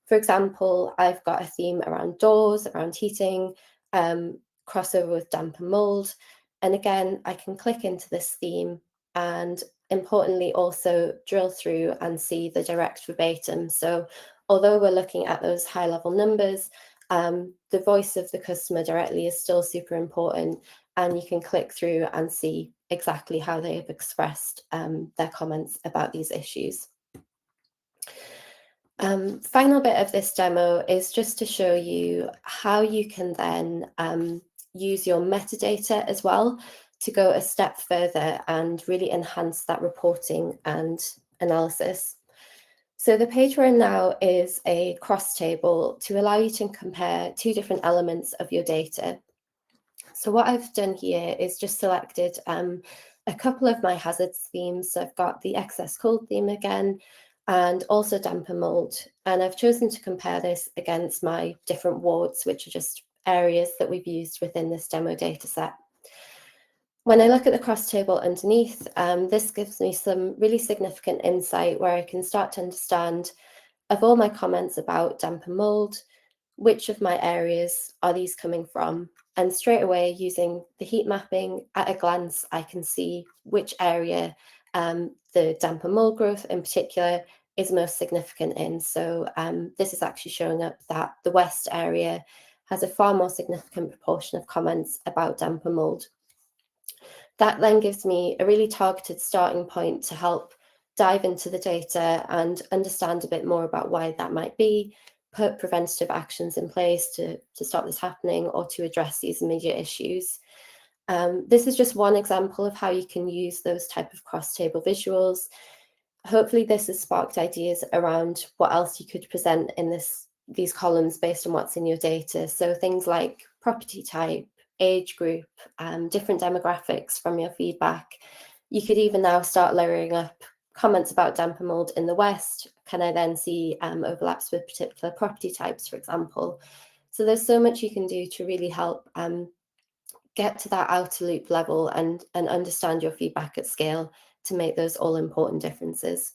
For example, I've got a theme around doors, around heating, crossover with damp and mold. And again, I can click into this theme and importantly also drill through and see the direct verbatim. So although we're looking at those high level numbers, the voice of the customer directly is still super important, and you can click through and see exactly how they have expressed their comments about these issues. Final bit of this demo is just to show you how you can then use your metadata as well to go a step further and really enhance that reporting and analysis. So the page we're in now is a cross table to allow you to compare two different elements of your data. So what I've done here is just selected a couple of my hazards themes. So I've got the excess cold theme again, and also damp and mold. And I've chosen to compare this against my different wards, which are just areas that we've used within this demo data set. When I look at the cross table underneath, this gives me some really significant insight where I can start to understand, of all my comments about damp and mold, which of my areas are these coming from? And straight away, using the heat mapping, at a glance, I can see which area the damp and mold growth in particular is most significant in. So this is actually showing up that the west area has a far more significant proportion of comments about damp and mold. That then gives me a really targeted starting point to help dive into the data and understand a bit more about why that might be, put preventative actions in place to stop this happening or to address these immediate issues. This is just one example of how you can use those type of cross-table visuals. Hopefully this has sparked ideas around what else you could present in these columns based on what's in your data. So things like property type, age group, different demographics from your feedback. You could even now start layering up comments about damp and mold in the West. Can I then see overlaps with particular property types, for example? So there's so much you can do to really help get to that outer loop level and understand your feedback at scale to make those all important differences.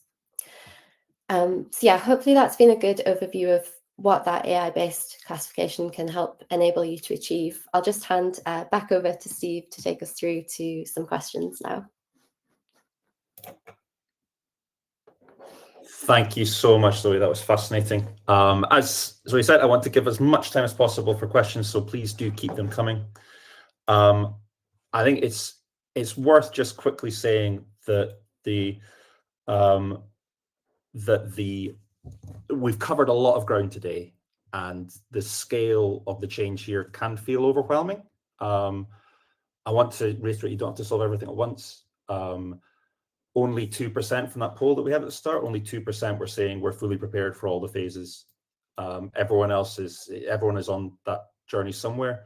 So yeah, hopefully that's been a good overview of what that AI-based classification can help enable you to achieve. I'll just hand back over to Steve to take us through to some questions now. Thank you so much, Zoe. That was fascinating. As Zoe said, I want to give as much time as possible for questions, so please do keep them coming. I think it's worth just quickly saying that we've covered a lot of ground today, and the scale of the change here can feel overwhelming. I want to reiterate, you don't have to solve everything at once. only 2% from that poll that we had at the start, only 2% were saying we're fully prepared for all the phases. Everyone is on that journey somewhere.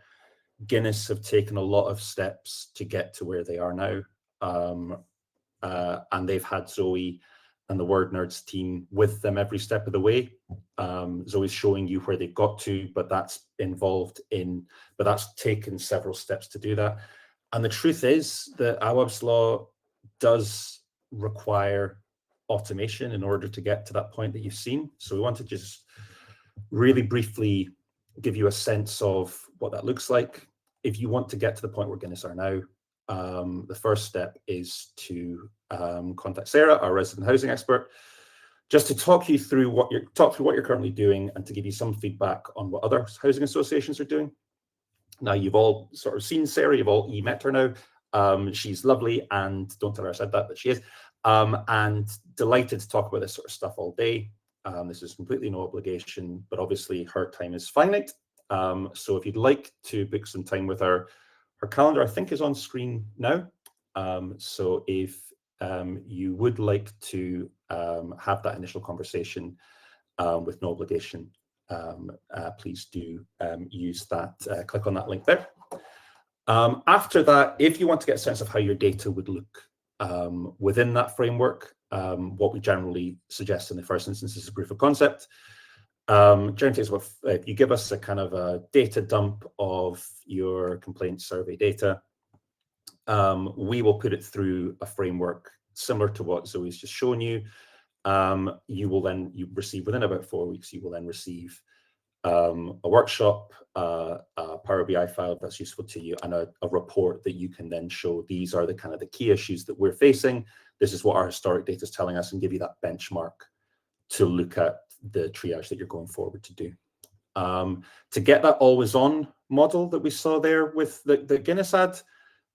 Guinness have taken a lot of steps to get to where they are now. And they've had Zoe and the Wordnerds team with them every step of the way. Zoe's showing you where they've got to, but that's taken several steps to do that. And the truth is that Awaab's law does require automation in order to get to that point that you've seen. So we want to just really briefly give you a sense of what that looks like. If you want to get to the point where Guinness are now, the first step is to contact Sarah, our resident housing expert, just to talk through what you're currently doing and to give you some feedback on what other housing associations are doing. Now, you've all sort of seen Sarah, you've all met her now. She's lovely, and don't tell her I said that, but she is. And delighted to talk about this sort of stuff all day. This is completely no obligation, but obviously her time is finite. So if you'd like to book some time with her, her calendar, I think, is on screen now. So if you would like to have that initial conversation with no obligation, please do use that, click on that link there. After that, if you want to get a sense of how your data would look within that framework, what we generally suggest in the first instance is a proof of concept. Generally, if you give us a kind of a data dump of your complaint survey data, we will put it through a framework similar to what Zoe's just shown you. You receive within about 4 weeks, you will then receive a workshop, a Power BI file that's useful to you, and a report that you can then show. These are the kind of the key issues that we're facing. This is what our historic data is telling us, and give you that benchmark to look at the triage that you're going forward to do. To get that always on model that we saw there with the Guinness ad,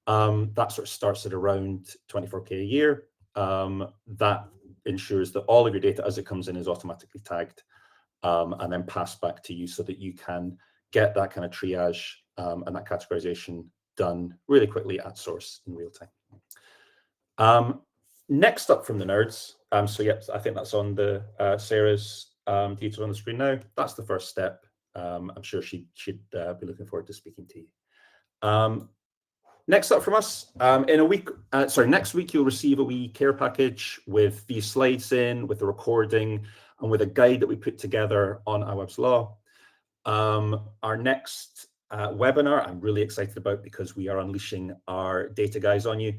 that sort of starts at around 24K a year. That ensures that all of your data as it comes in is automatically tagged and then passed back to you so that you can get that kind of triage and that categorization done really quickly at source in real time. Next up from the nerds, so yep, I think that's on the Sarah's details on the screen now. That's the first step. I'm sure she'd be looking forward to speaking to you. Next up from us, next week you'll receive a wee care package with these slides in, with the recording, and with a guide that we put together on Awaab's law. Our next webinar I'm really excited about because we are unleashing our data guys on you.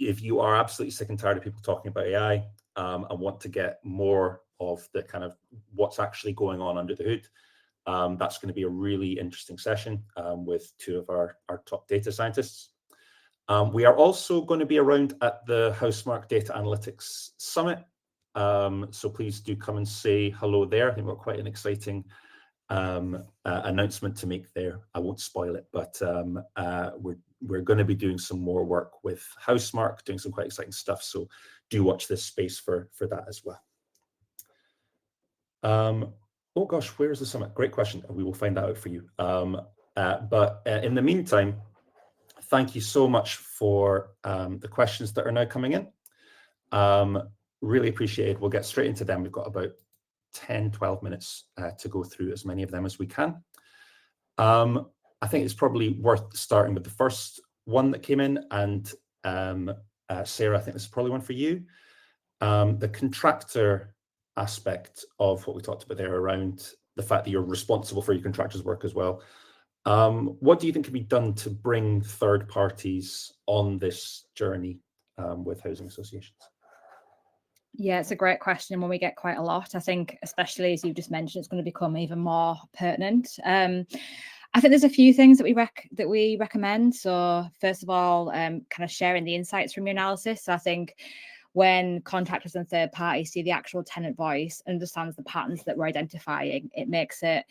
If you are absolutely sick and tired of people talking about AI and want to get more of the kind of what's actually going on under the hood, that's going to be a really interesting session with 2 of our top data scientists. We are also going to be around at the Housemarque Data Analytics Summit. So please do come and say hello there. I think we've got quite an exciting announcement to make there. I won't spoil it, but we're going to be doing some more work with Housemarque, doing some quite exciting stuff. So do watch this space for that as well. Oh gosh, where's the summit? Great question. We will find that out for you. But in the meantime, thank you so much for the questions that are now coming in. Really appreciate it. We'll get straight into them. We've got about 10, 12 minutes to go through as many of them as we can. I think it's probably worth starting with the first one that came in. And Sarah, I think this is probably one for you. The contractor aspect of what we talked about there around the fact that you're responsible for your contractor's work as well. What do you think can be done to bring third parties on this journey with housing associations? Yeah, it's a great question, and one we get quite a lot. I think, especially as you just mentioned, it's going to become even more pertinent. I think there's a few things that we recommend. So first of all, kind of sharing the insights from your analysis. So I think when contractors and third parties see the actual tenant voice, understands the patterns that we're identifying, it makes it,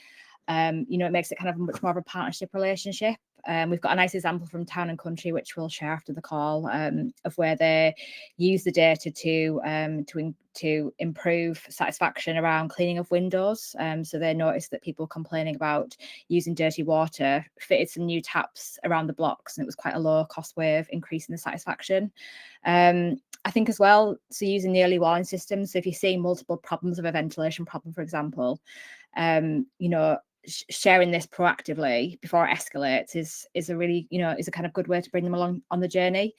it makes it kind of much more of a partnership relationship. We've got a nice example from Town and Country, which we'll share after the call, of where they use the data to improve satisfaction around cleaning of windows. So they noticed that people complaining about using dirty water fitted some new taps around the blocks, and it was quite a low cost way of increasing the satisfaction. I think as well, so using the early warning system. So if you're seeing multiple problems of a ventilation problem, for example, sharing this proactively before it escalates is a really, is a kind of good way to bring them along on the journey.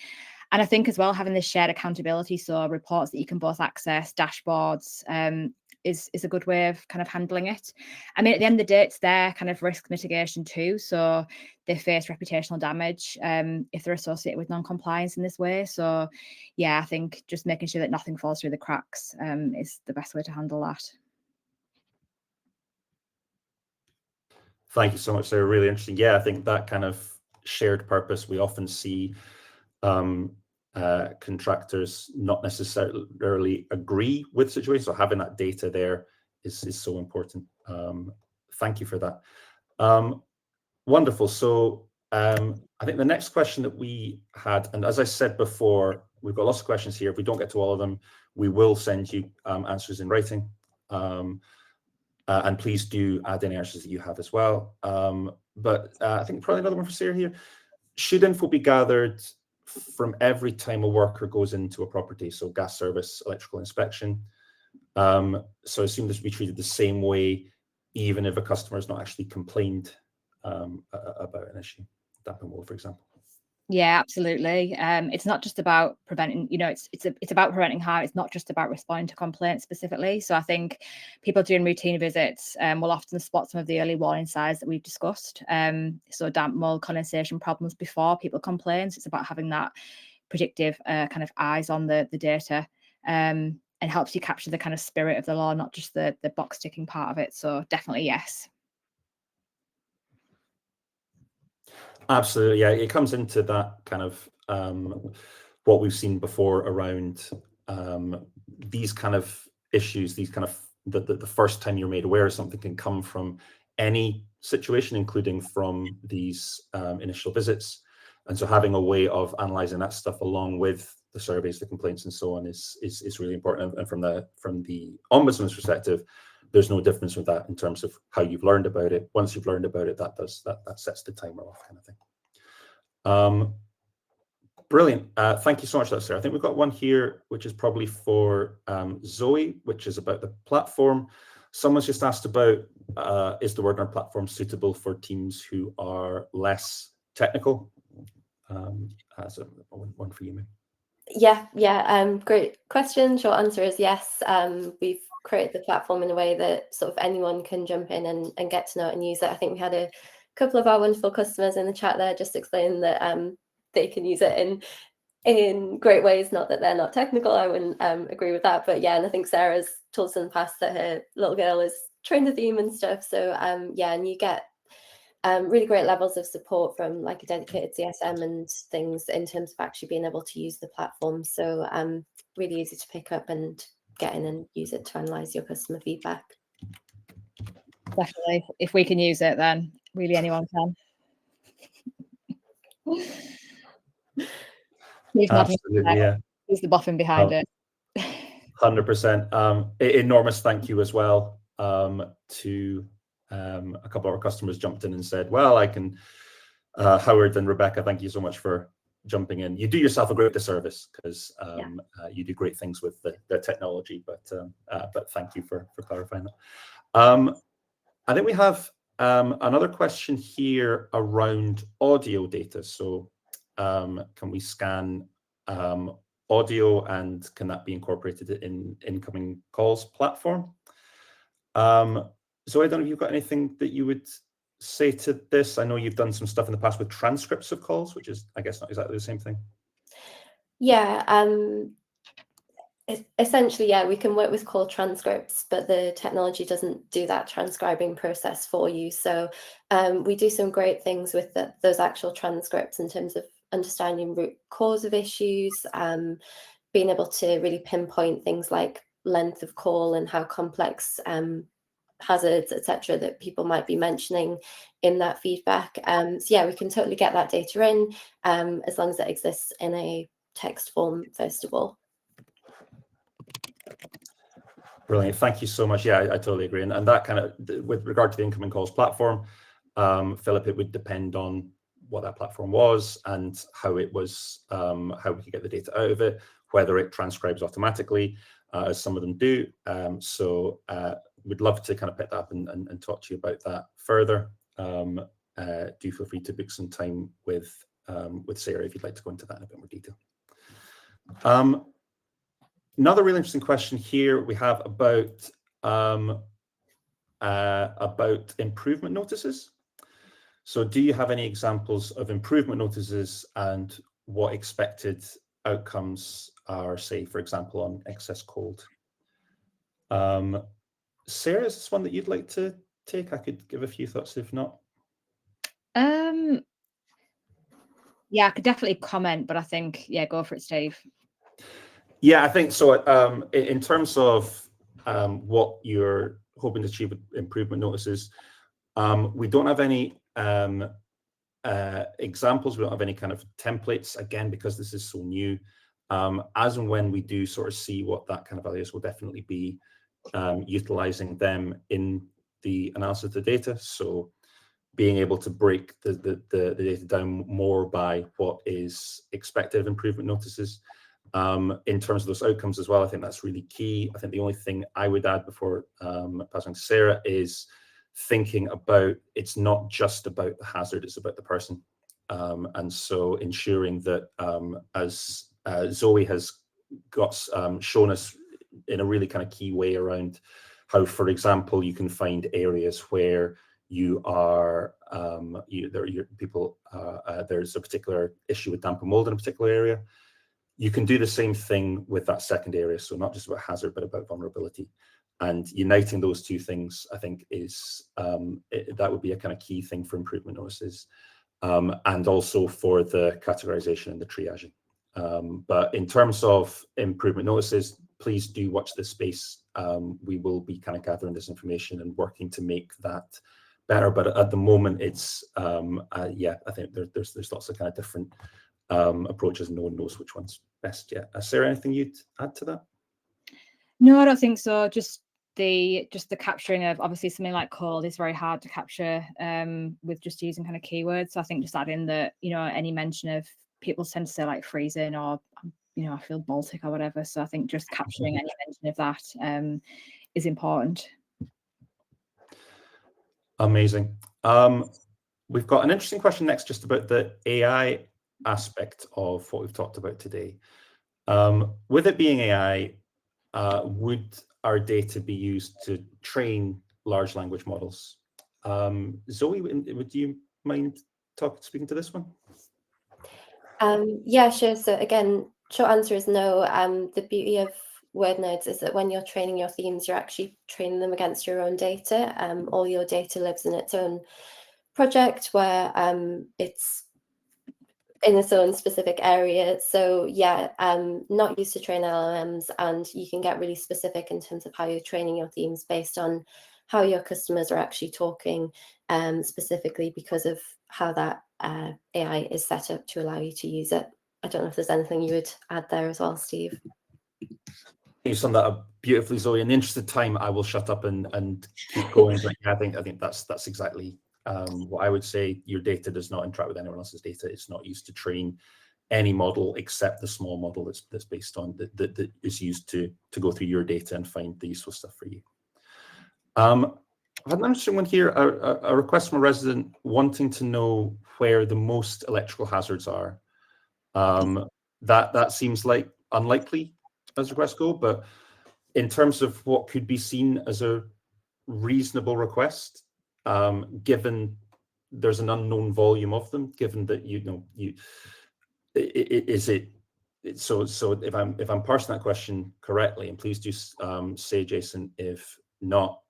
And I think as well, having this shared accountability, so reports that you can both access, dashboards, is a good way of kind of handling it. I mean, at the end of the day, it's their kind of risk mitigation too. So they face reputational damage if they're associated with non-compliance in this way. So yeah, I think just making sure that nothing falls through the cracks is the best way to handle that. Thank you so much, Sarah. Really interesting. Yeah, I think that kind of shared purpose, we often see contractors not necessarily agree with situations, so having that data there is so important. Thank you for that. Wonderful. So I think the next question that we had, and as I said before, we've got lots of questions here. If we don't get to all of them, we will send you answers in writing. And please do add any answers that you have as well. But I think probably another one for Sarah here. Should info be gathered from every time a worker goes into a property? So gas service, electrical inspection. So I assume this will be treated the same way, even if a customer has not actually complained about an issue, damp and mold, for example. Yeah, absolutely. It's not just about preventing, it's about preventing harm. It's not just about responding to complaints specifically. So I think people doing routine visits will often spot some of the early warning signs that we've discussed. So damp, mold, condensation problems before people complain. So it's about having that predictive kind of eyes on the data, and helps you capture the kind of spirit of the law, not just the box ticking part of it. So definitely yes. Absolutely, yeah. It comes into that kind of what we've seen before around these kind of issues, these kind of the first time you're made aware of something can come from any situation, including from these initial visits. And so having a way of analysing that stuff along with the surveys, the complaints, and so on is really important. And from the Ombudsman's perspective, there's no difference with that in terms of how you've learned about it. Once you've learned about it, that sets the timer off, kind of thing. Brilliant. Thank you so much for that, Sarah. I think we've got one here, which is probably for Zoe, which is about the platform. Someone's just asked about, is the Wordner platform suitable for teams who are less technical? As one for you, maybe. Yeah. Great question. Short answer is yes. We've created the platform in a way that sort of anyone can jump in and get to know it and use it. I think we had a couple of our wonderful customers in the chat there just explaining that they can use it in great ways. Not that they're not technical, I wouldn't agree with that, but yeah. And I think Sarah's told us in the past that her little girl is trained the theme and stuff. So yeah, and you get really great levels of support from like a dedicated CSM and things in terms of actually being able to use the platform. So really easy to pick up and get in and use it to analyse your customer feedback. Definitely. If we can use it, then really anyone can. Absolutely, yeah. He's the boffin behind it. 100%. Enormous thank you as well to a couple of our customers jumped in and said, well, I can, Howard and Rebecca, thank you so much for jumping in. You do yourself a great disservice because you do great things with the technology, but thank you for clarifying that. I think we have another question here around audio data. So can we scan audio, and can that be incorporated in incoming calls platform? So I don't know if you've got anything that you would say to this. I know you've done some stuff in the past with transcripts of calls, which is, I guess, not exactly the same thing. Yeah, essentially, yeah, we can work with call transcripts, but the technology doesn't do that transcribing process for you. So we do some great things with those actual transcripts in terms of understanding root cause of issues, being able to really pinpoint things like length of call and how complex hazards, etc., that people might be mentioning in that feedback. So yeah, we can totally get that data in, as long as it exists in a text form, first of all. Brilliant, thank you so much. Yeah, I totally agree. And that kind of, with regard to the incoming calls platform, Philip, it would depend on what that platform was and how it was, how we could get the data out of it, whether it transcribes automatically, as some of them do. So we'd love to kind of pick that up and talk to you about that further. Do feel free to book some time with Sarah if you'd like to go into that in a bit more detail. Another really interesting question here we have about improvement notices. So do you have any examples of improvement notices and what expected outcomes are, say, for example, on excess cold? Sarah, is this one that you'd like to take? I could give a few thoughts if not. Yeah, I could definitely comment, but I think, yeah, go for it, Steve. Yeah, I think so. In terms of what you're hoping to achieve with improvement notices, we don't have any examples. We don't have any kind of templates, again, because this is so new. As and when we do sort of see what that kind of value is, we'll definitely be utilizing them in the analysis of the data. So being able to break the data down more by what is expected of improvement notices. In terms of those outcomes as well, I think that's really key. I think the only thing I would add before passing to Sarah is thinking about, it's not just about the hazard, it's about the person. And so ensuring that, as Zoe has got shown us in a really kind of key way around how, for example, you can find areas where you are, there's a particular issue with damp and mold in a particular area. You can do the same thing with that second area. So not just about hazard, but about vulnerability. And uniting those two things, I think, is that would be a kind of key thing for improvement notices, and also for the categorization and the triaging. But in terms of improvement notices, please do watch this space. We will be kind of gathering this information and working to make that better. But at the moment, it's yeah, I think there's lots of kind of different approaches, and no one knows which one's best yet. Sarah, anything you'd add to that? No, I don't think so. Just the capturing of, obviously, something like cold is very hard to capture with just using kind of keywords. So I think just adding that, you know, any mention of, people tend to say like freezing or, you know, I feel Baltic or whatever. So I think just capturing any mention of that is important. Amazing. We've got an interesting question next, just about the AI aspect of what we've talked about today. With it being AI, would our data be used to train large language models? Zoe, would you mind speaking to this one? Yeah, sure. So again, short answer is no. The beauty of Wordnerds is that when you're training your themes, you're actually training them against your own data. All your data lives in its own project where it's in its own specific area. So yeah, not used to train LLMs, and you can get really specific in terms of how you're training your themes based on how your customers are actually talking, specifically because of how that AI is set up to allow you to use it. I don't know if there's anything you would add there as well, Steve. You summed that up beautifully, Zoe. In the interest of time, I will shut up and keep going. But I think that's exactly what I would say. Your data does not interact with anyone else's data. It's not used to train any model except the small model that's based on that is used to go through your data and find the useful stuff for you. I've had an interesting one here, a request from a resident wanting to know where the most electrical hazards are. That seems like unlikely as requests go, but in terms of what could be seen as a reasonable request, given there's an unknown volume of them, given that so if I'm parsing that question correctly, and please do say, Jason, if not,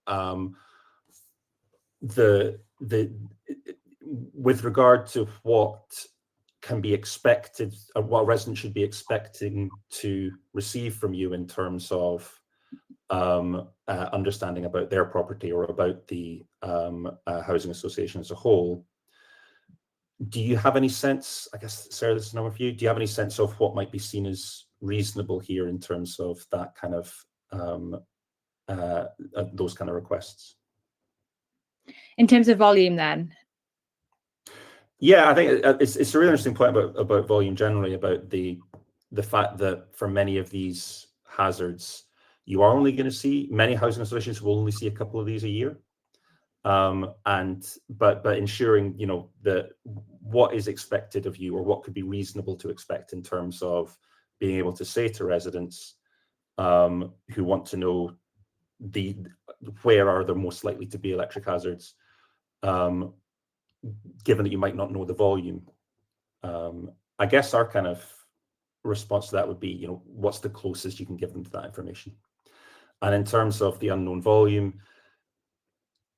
with regard to what can be expected, or what a resident should be expecting to receive from you in terms of understanding about their property or about the housing association as a whole. Do you have any sense, I guess, Sarah, this is another for you, do you have any sense of what might be seen as reasonable here in terms of that kind of those kind of requests? In terms of volume then? Yeah, I think it's a really interesting point about volume generally, about the fact that for many of these hazards, you are only going to see, many housing associations will only see a couple of these a year. But ensuring, you know, that what is expected of you, or what could be reasonable to expect in terms of being able to say to residents who want to know where are there most likely to be electric hazards, given that you might not know the volume. I guess our kind of response to that would be, you know, what's the closest you can give them to that information? And in terms of the unknown volume,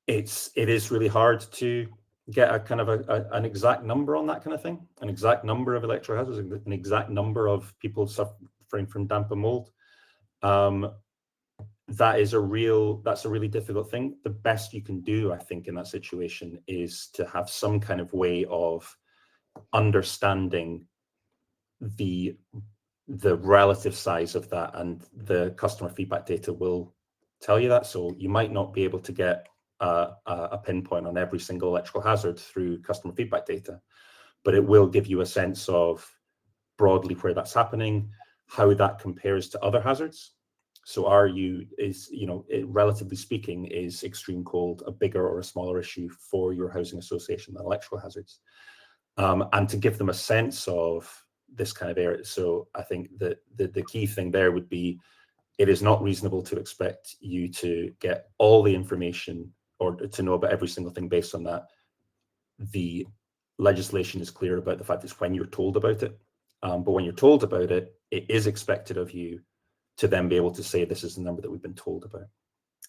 it is really hard to get a kind of an exact number on that kind of thing, an exact number of electrical hazards, an exact number of people suffering from damp and mold. That's a really difficult thing. The best you can do, I think, in that situation is to have some kind of way of understanding the relative size of that, and the customer feedback data will tell you that. So you might not be able to get a pinpoint on every single electrical hazard through customer feedback data, but it will give you a sense of broadly where that's happening, how that compares to other hazards. So is, you know, relatively speaking, is extreme cold a bigger or a smaller issue for your housing association than electrical hazards? And to give them a sense of this kind of area. So I think that the key thing there would be, it is not reasonable to expect you to get all the information or to know about every single thing based on that. The legislation is clear about the fact it's when you're told about it. But when you're told about it, it is expected of you to then be able to say, this is the number that we've been told about.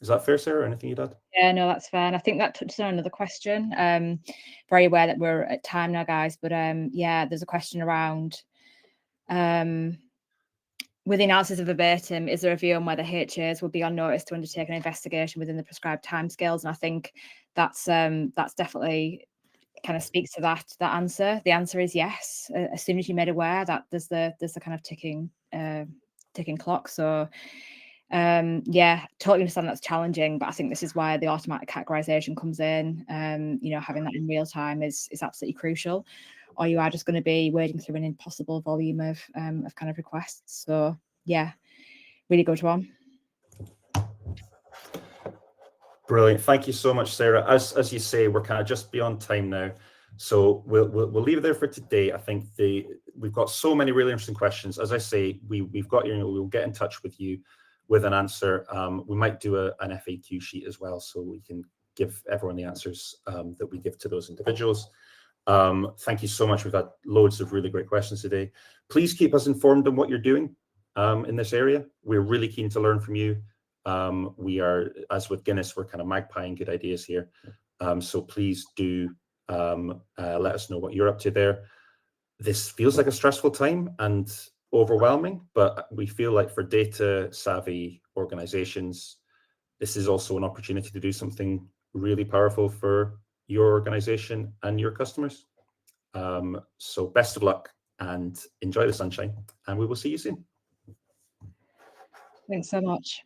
Is that fair, Sarah? Anything you'd add? Yeah, no, that's fair. And I think that touches on another question. Very aware that we're at time now, guys, but yeah, there's a question around with the analysis of verbatim, is there a view on whether HAs would be on notice to undertake an investigation within the prescribed timescales? And I think that's definitely kind of speaks to that answer. The answer is yes. As soon as you're made aware that there's the kind of ticking clock. So yeah, totally understand that's challenging, but I think this is why the automatic categorization comes in. You know, having that in real time is absolutely crucial, or you are just going to be wading through an impossible volume of kind of requests. So yeah, really good one. Brilliant. Thank you so much, Sarah. As you say, we're kind of just beyond time now, so we'll leave it there for today. I think we've got so many really interesting questions. As I say, we've got your, we'll get in touch with you with an answer. We might do an FAQ sheet as well, so we can give everyone the answers that we give to those individuals. Thank you so much. We've had loads of really great questions today. Please keep us informed on what you're doing in this area. We're really keen to learn from you. We are, as with Guinness, we're kind of magpieing good ideas here. So please do let us know what you're up to there. This feels like a stressful time and overwhelming, but we feel like for data savvy organizations, this is also an opportunity to do something really powerful for your organization and your customers. So best of luck and enjoy the sunshine, and we will see you soon. Thanks so much.